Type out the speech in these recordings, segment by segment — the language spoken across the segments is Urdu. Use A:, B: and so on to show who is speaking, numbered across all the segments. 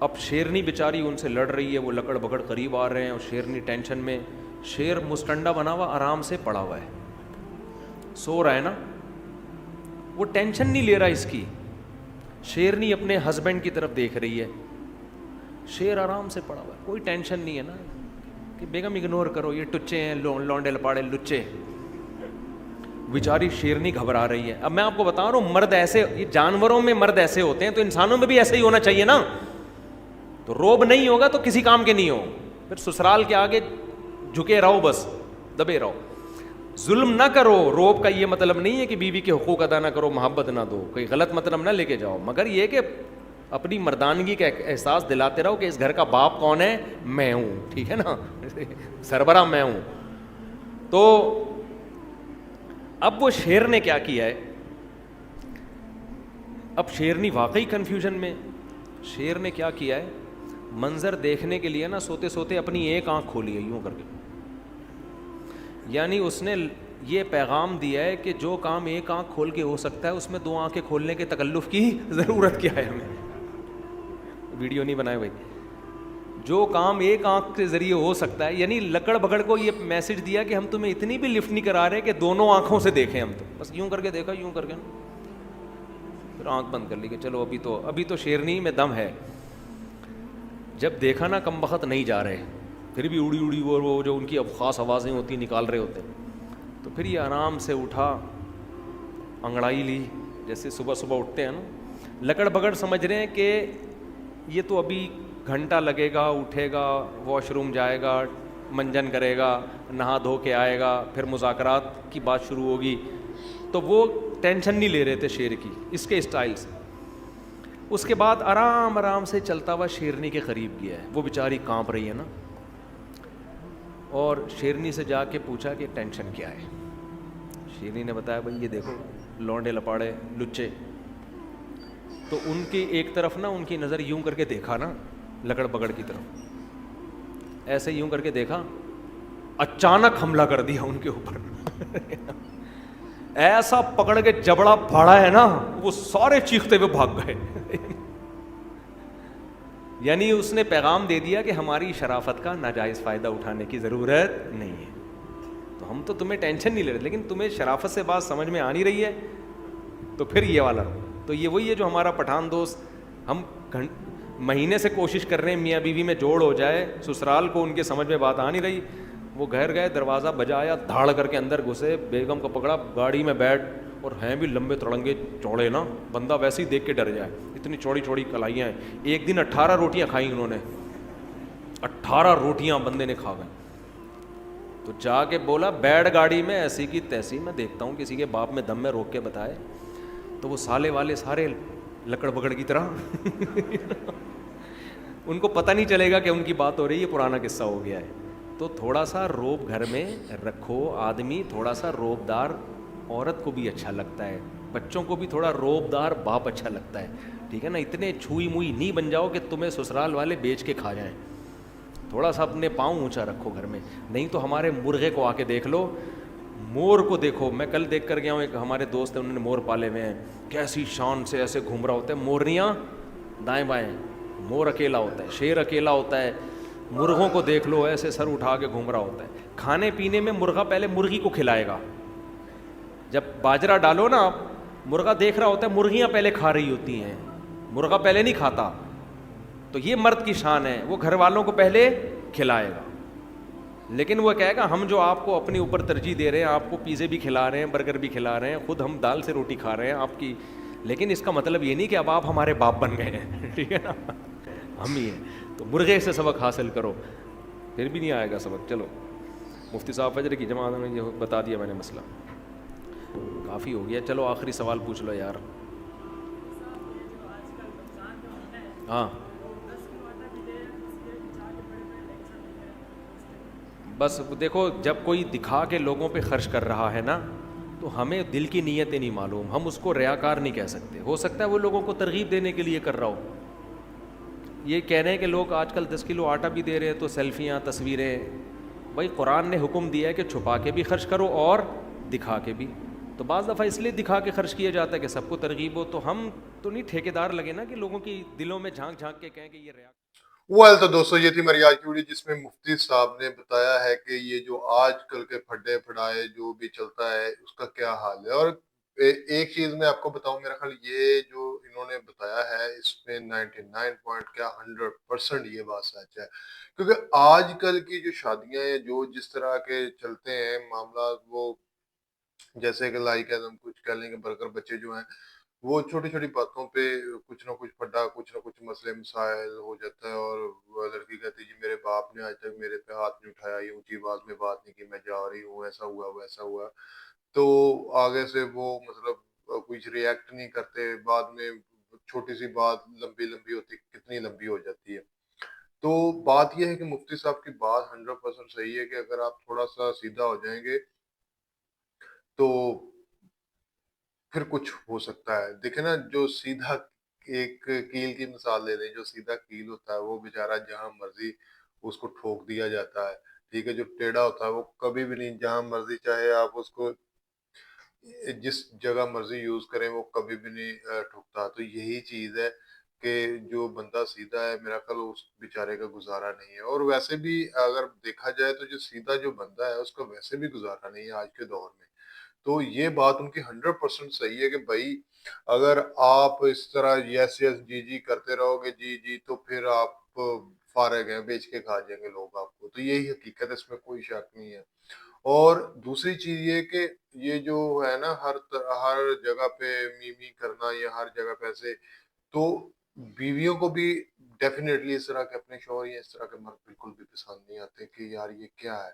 A: اب شیرنی بیچاری ان سے لڑ رہی ہے, وہ لکڑ بکڑ قریب آ رہے ہیں, اور شیرنی ٹینشن میں, شیر مستنڈا بنا ہوا آرام سے پڑا ہوا ہے, سو رہا ہے نا, وہ ٹینشن نہیں لے رہا اس کی. شیرنی اپنے ہسبینڈ کی طرف دیکھ رہی ہے, شیر آرام سے پڑا ہوا ہے, کوئی ٹینشن نہیں ہے نا کہ بیگم اگنور کرو, یہ ٹچے ہیں, لونڈے لپاڑے لچے. بیچاری شیرنی گھبرا رہی ہے. اب میں آپ کو بتا رہا ہوں, مرد ایسے, یہ جانوروں میں مرد ایسے ہوتے ہیں, تو انسانوں میں بھی ایسا ہی ہونا چاہیے نا. تو روب نہیں ہوگا تو کسی کام کے نہیں ہو, پھر سسرال کے آگے جھکے رہو, بس دبے رہو. ظلم نہ کرو. روب کا یہ مطلب نہیں ہے کہ بیوی کے حقوق ادا نہ کرو, محبت نہ دو, کوئی غلط مطلب نہ لے کے جاؤ, مگر یہ کہ اپنی مردانگی کا احساس دلاتے رہو کہ اس گھر کا باپ کون ہے, میں ہوں, ٹھیک ہے نا, سربراہ میں ہوں. تو اب وہ شیر نے کیا کیا ہے, اب شیرنی واقعی کنفیوژن میں. شیر نے کیا کیا ہے, منظر دیکھنے کے لیے نا سوتے سوتے اپنی ایک آنکھ کھولی ہے یوں کر کے. یعنی اس نے یہ پیغام دیا ہے کہ جو کام ایک آنکھ کھول کے ہو سکتا ہے, اس میں دو آنکھیں کھولنے کے تکلف کی ضرورت کیا ہے ہمیں. ویڈیو نہیں بنائے بھائی. جو کام ایک آنکھ کے ذریعے ہو سکتا ہے, یعنی لکڑ بگڑ کو یہ میسج دیا کہ ہم تمہیں اتنی بھی لفٹ نہیں کرا رہے کہ دونوں آنکھوں سے دیکھیں, ہم تو بس یوں کر کے دیکھا, یوں کر کے, پھر آنکھ بند کر لی کہ چلو ابھی تو شیرنی میں دم ہے. جب دیکھا نا کم بخت نہیں جا رہے, پھر بھی اڑی اڑی وہ جو ان کی اب خاص آوازیں ہوتی نکال رہے ہوتے, تو پھر یہ آرام سے اٹھا, انگڑائی لی, جیسے صبح صبح اٹھتے ہیں نا. لکڑ بگڑ سمجھ رہے ہیں کہ یہ تو ابھی گھنٹہ لگے گا, اٹھے گا, واش روم جائے گا, منجن کرے گا, نہا دھو کے آئے گا, پھر مذاکرات کی بات شروع ہوگی. تو وہ ٹینشن نہیں لے رہے تھے شیر کی, اس کے اسٹائل سے. اس کے بعد آرام آرام سے چلتا ہوا شیرنی کے قریب گیا ہے. وہ بیچاری کانپ رہی ہے نا, اور شیرنی سے جا کے پوچھا کہ ٹینشن کیا ہے. شیرنی نے بتایا بھائی یہ دیکھو لونڈے لپاڑے لچے. تو ان کی ایک طرف نا ان کی نظر یوں کر کے دیکھا نا لکڑ بگڑ کی طرف, ایسے یوں کر کے دیکھا, اچانک حملہ کر دیا ان کے اوپر. ایسا پکڑ کے جبڑا پھاڑا ہے نا, وہ سارے چیختے ہوئے بھاگ گئے. یعنی اس نے پیغام دے دیا کہ ہماری شرافت کا ناجائز فائدہ اٹھانے کی ضرورت نہیں ہے, تو ہم تو تمہیں ٹینشن نہیں لے رہے, لیکن تمہیں شرافت سے بات سمجھ میں آ نہیں رہی ہے, تو پھر یہ والا. تو یہ وہی ہے جو ہمارا پٹھان دوست, ہم مہینے سے کوشش کر رہے ہیں میاں بیوی میں جوڑ ہو جائے, سسرال کو ان کے سمجھ میں بات آ نہیں رہی. وہ گھر گئے, دروازہ بجایا, دھاڑ کر کے اندر گھسے, بیگم کو پکڑا, گاڑی میں بیٹھ, اور ہیں بھی لمبے تڑنگے چوڑے نا, بندہ ویسے ہی دیکھ کے ڈر جائے, اتنی چوڑی چوڑی کلائیاں ہیں. ایک دن 18 روٹیاں کھائیں انہوں نے, 18 روٹیاں بندے نے کھا گئے. تو جا کے بولا بیٹھ گاڑی میں, ایسی کی تیسی, میں دیکھتا ہوں کسی کے باپ میں دم میں روک کے بتائے. تو وہ سالے والے سارے لکڑ بگڑ کی طرح ان کو پتہ نہیں چلے گا کہ ان کی بات ہو رہی ہے, پرانا قصہ ہو گیا ہے. تو تھوڑا سا روب گھر میں رکھو. آدمی تھوڑا سا روب دار عورت کو بھی اچھا لگتا ہے, بچوں کو بھی تھوڑا روب دار باپ اچھا لگتا ہے, ٹھیک ہے نا. اتنے چھوئی موئی نہیں بن جاؤ کہ تمہیں سسرال والے بیچ کے کھا جائیں. تھوڑا سا اپنے پاؤں اونچا رکھو گھر میں. نہیں تو ہمارے مرغے کو آ کے دیکھ لو, مور کو دیکھو. میں کل دیکھ کر گیا ہوں, ایک ہمارے دوست ہیں, انہوں نے مور پالے ہوئے ہیں, کیسی شان سے ایسے گھوم رہا ہوتا ہے, مورنیاں دائیں بائیں, مور اکیلا ہوتا ہے, شیر اکیلا ہوتا ہے. مرغوں کو دیکھ لو, ایسے سر اٹھا کے گھوم رہا ہوتا ہے. کھانے پینے میں مرغا پہلے مرغی کو کھلائے گا. جب باجرہ ڈالو نا, مرغا دیکھ رہا ہوتا ہے, مرغیاں پہلے کھا رہی ہوتی ہیں, مرغا پہلے نہیں کھاتا. تو یہ مرد کی شان ہے, وہ گھر والوں کو پہلے کھلائے گا. لیکن وہ کہے گا ہم جو آپ کو اپنے اوپر ترجیح دے رہے ہیں, آپ کو پیزے بھی کھلا رہے ہیں, برگر بھی کھلا رہے ہیں, خود ہم دال سے روٹی کھا رہے ہیں آپ کی, لیکن اس کا مطلب یہ نہیں کہ اب آپ ہمارے باپ بن گئے ہیں, ٹھیک ہے نا, ہم ہی ہیں. تو مرغے سے سبق حاصل کرو, پھر بھی نہیں آئے گا سبق. چلو مفتی صاحب فجر کی جماعت میں یہ بتا دیا میں نے مسئلہ, کافی ہو گیا. چلو آخری سوال پوچھ لو یار. ہاں بس دیکھو, جب کوئی دکھا کے لوگوں پہ خرچ کر رہا ہے نا, تو ہمیں دل کی نیتیں نہیں معلوم, ہم اس کو ریاکار نہیں کہہ سکتے. ہو سکتا ہے وہ لوگوں کو ترغیب دینے کے لیے کر رہا ہو. یہ کہہ رہے ہیں کہ لوگ آج کل 10 کلو آٹا بھی دے رہے ہیں تو سیلفیاں تصویریں. بھائی قرآن نے حکم دیا ہے کہ چھپا کے بھی خرچ کرو اور دکھا کے بھی. تو بعض دفعہ اس لیے دکھا کے خرچ کیا جاتا ہے کہ سب کو ترغیب ہو. تو ہم تو نہیں ٹھیکیدار لگے نا کہ لوگوں کی دلوں میں جھانک جھانک کے کہیں کہ یہ ریا.
B: ویل تو دوستو یہ تھی میری آج کی ویڈیو جس میں مفتی صاحب نے بتایا ہے کہ یہ جو آج کل کے پھڈے پھڈائے جو بھی چلتا ہے اس کا کیا حال ہے. اور ایک چیز میں آپ کو بتاؤں، میرا خیال یہ جو انہوں نے بتایا ہے اس میں 99 پوائنٹ کیا 100% یہ بات سچ ہے. کیونکہ آج کل کی جو شادیاں ہیں جو جس طرح کے چلتے ہیں معاملات، وہ جیسے کہ لائک ہم کچھ کہہ لیں کہ برگر بچے جو ہیں وہ چھوٹی چھوٹی باتوں پہ کچھ نہ کچھ پھڈا، کچھ نہ کچھ مسئلے مسائل ہو جاتا ہے. اور وہ لڑکی کہتی ہے جی میرے باپ نے آج تک میرے پہ ہاتھ نہیں اٹھایا، یہ اونچی آواز میں بات نہیں کی، میں جا رہی ہوں، ایسا ہوا ویسا ہوا. تو آگے سے وہ مطلب کچھ ریئیکٹ نہیں کرتے، بعد میں چھوٹی سی بات لمبی لمبی ہوتی کتنی لمبی ہو جاتی ہے. تو بات یہ ہے کہ مفتی صاحب کی بات 100% صحیح ہے کہ اگر آپ تھوڑا سا سیدھا ہو جائیں گے تو پھر کچھ ہو سکتا ہے. دیکھیں نا، جو سیدھا ایک کیل کی مثال لے لیں، جو سیدھا کیل ہوتا ہے وہ بیچارہ جہاں مرضی اس کو ٹھوک دیا جاتا ہے. ٹھیک ہے، جو ٹیڑھا ہوتا ہے وہ کبھی بھی نہیں، جہاں مرضی چاہے آپ اس کو جس جگہ مرضی یوز کریں وہ کبھی بھی نہیں ٹھکتا. تو یہی چیز ہے کہ جو بندہ سیدھا ہے میرا خیال اس بیچارے کا گزارا نہیں ہے. اور ویسے بھی اگر دیکھا جائے تو جو سیدھا جو بندہ ہے اس کا ویسے بھی گزارا نہیں ہے آج کے دور میں. تو یہ بات ان کی 100% صحیح ہے کہ بھائی اگر آپ اس طرح یس یس جی جی کرتے رہو گے جی جی تو پھر آپ فارغ ہیں، بیچ کے کھا جائیں گے لوگ آپ کو. تو یہی حقیقت ہے، اس میں کوئی شک نہیں ہے. اور دوسری چیز یہ کہ یہ جو ہے نا ہر جگہ پہ می کرنا، یا ہر جگہ پہ ایسے، تو بیویوں کو بھی ڈیفینیٹلی اس طرح کے اپنے شوہر یا اس طرح کے مرد بالکل بھی پسند نہیں آتے کہ یار یہ کیا ہے.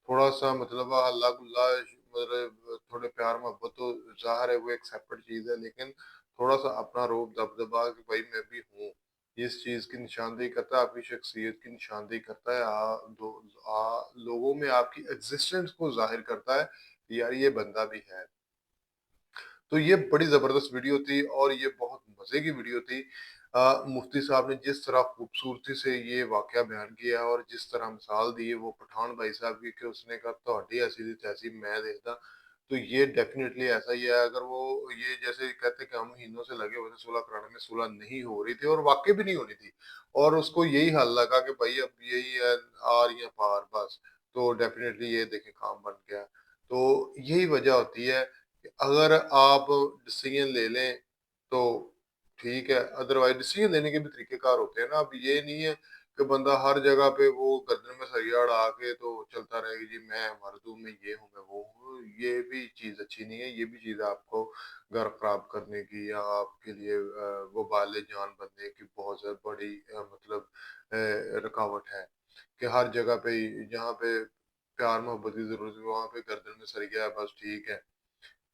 B: تھوڑا سا مطلب اللہ گلہ مطلب تھوڑے پیار محبت تو ظاہر ہے وہ ایکسیپٹڈ چیز ہے، لیکن تھوڑا سا اپنا روب دبدبا کہ بھائی میں بھی ہوں، اس چیز کی نشاندہی کرتا ہے، آپ کی شخصیت کی نشاندہی کرتا ہے، لوگوں میں آپ کی ایگزسٹنس کو ظاہر کرتا ہے کہ یار یہ بندہ بھی ہے. تو یہ بڑی زبردست ویڈیو تھی اور یہ بہت مزے کی ویڈیو تھی. مفتی صاحب نے جس طرح خوبصورتی سے یہ واقعہ بیان کیا ہے اور جس طرح مثال دی ہے وہ پٹھان بھائی صاحب کی کہ اس نے کہا تہاڈی ایسی دی تیسی میں دیکھتا. تو یہ ڈیفینیٹلی ایسا ہی ہے. اگر وہ یہ جیسے کہتے کہ ہم مہینوں سے لگے ہوئے تھے صلح کرانے میں، صلح نہیں ہو رہی تھی اور واقعی بھی نہیں ہونی تھی، اور اس کو یہی حل لگا کہ بھائی اب یہی ہے آ رہی ہیں پار بس. تو ڈیفینیٹلی یہ دیکھیں کام بن گیا. تو یہی وجہ ہوتی ہے کہ اگر آپ ڈسیزن لے لیں تو ٹھیک ہے، ادروائز ڈسیزن لینے کے بھی طریقہ کار ہوتے ہیں نا. اب یہ نہیں ہے کہ بندہ ہر جگہ پہ وہ گردن میں سریاڑ آ کے تو چلتا رہے گی جی میں مرد ہوں، میں یہ ہوں، میں وہ ہوں. یہ بھی چیز اچھی نہیں ہے. یہ بھی چیز آپ کو گھر خراب کرنے کی یا آپ کے لیے وبال جان بننے کی بہت زیادہ بڑی مطلب رکاوٹ ہے کہ ہر جگہ پہ جہاں پہ پیار محبت کی ضرورت ہے وہاں پہ گردن میں سر گیا بس ٹھیک ہے.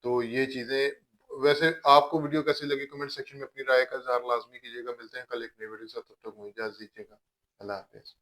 B: تو یہ چیزیں، ویسے آپ کو ویڈیو کیسی لگی کمنٹ سیکشن میں اپنی رائے کا اظہار لازمی کیجیے گا. ملتے ہیں کل ایک نئی ویڈیو سے، تب تک مجھے اجازت دیجیے گا. اللہ حافظ.